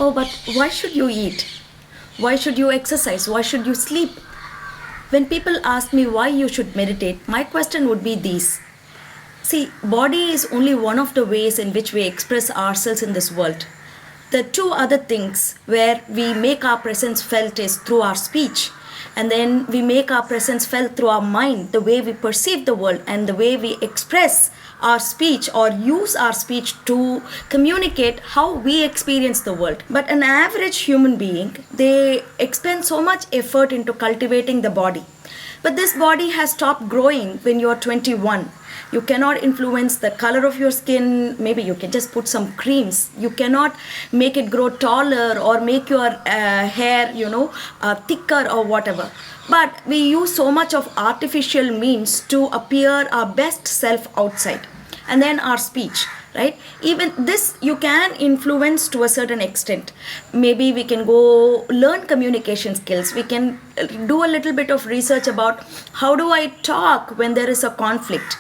Oh, but why should you eat? Why should you exercise? Why should you sleep? When people ask me why you should meditate, my question would be these. See, body is only one of the ways in which we express ourselves in this world. The two other things where we make our presence felt is through our speech, and then we make our presence felt through our mind, the way we perceive the world and the way we express our speech or use our speech to communicate how we experience the world. But an average human being, they expend so much effort into cultivating the body. But this body has stopped growing when you are 21. You cannot influence the color of your skin. Maybe you can just put some creams. You cannot make it grow taller or make your hair, thicker or whatever. But we use so much of artificial means to appear our best self outside. And then our speech, right? Even this you can influence to a certain extent. Maybe we can go learn communication skills. We can do a little bit of research about how do I talk when there is a conflict.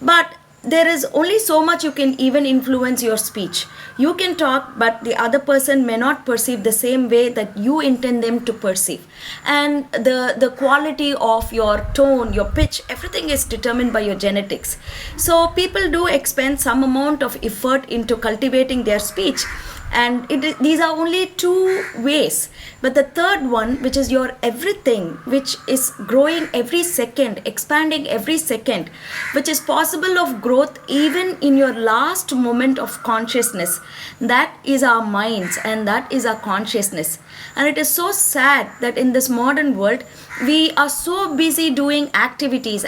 But there is only so much you can even influence your speech. You can talk, but the other person may not perceive the same way that you intend them to perceive. And the quality of your tone, your pitch, everything is determined by your genetics. So people do expend some amount of effort into cultivating their speech. And these are only two ways. But the third one, which is your everything, which is growing every second, expanding every second, which is possible of growth even in your last moment of consciousness, that is our minds and that is our consciousness. And it is so sad that in this modern world, we are so busy doing activities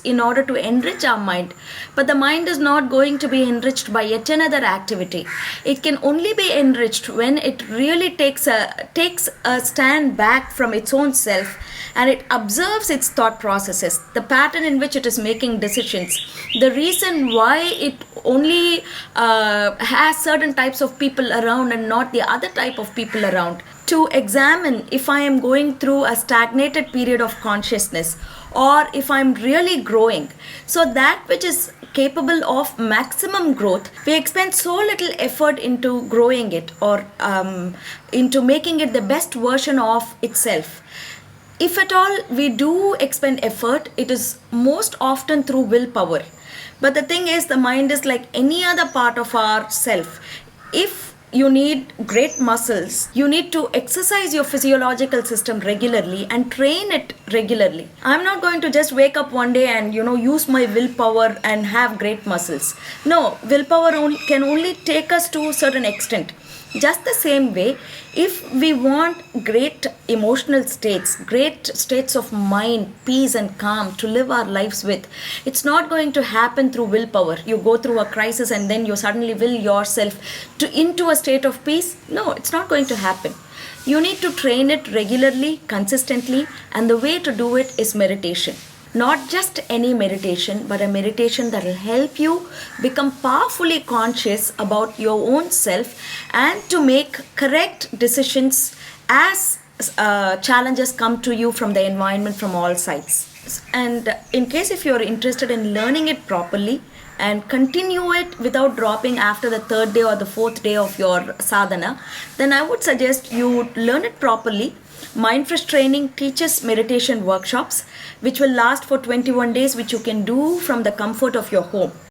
in order to enrich our mind. But the mind is not going to be enriched by yet another activity. It can only be enriched when it really takes a stand back from its own self and it observes its thought processes, the pattern in which it is making decisions, the reason why it only has certain types of people around and not the other type of people around. To examine if I am going through a stagnated period of consciousness or if I'm really growing. So that which is capable of maximum growth, we expend so little effort into growing it or into making it the best version of itself. If at all we do expend effort, it is most often through willpower. But the thing is, the mind is like any other part of our self. If you need great muscles, you need to exercise your physiological system regularly and train it regularly. I'm not going to just wake up one day and use my willpower and have great muscles. No, willpower can only take us to a certain extent. Just the same way, if we want great emotional states, great states of mind, peace and calm to live our lives with, it's not going to happen through willpower. You go through a crisis and then you suddenly will yourself into a state of peace. No, it's not going to happen. You need to train it regularly, consistently, and the way to do it is meditation. Not just any meditation, but a meditation that will help you become powerfully conscious about your own self and to make correct decisions as challenges come to you from the environment from all sides. And in case if you're interested in learning it properly and continue it without dropping after the third day or the fourth day of your sadhana, then I would suggest you learn it properly. Mindfresh Training teaches meditation workshops which will last for 21 days, which you can do from the comfort of your home.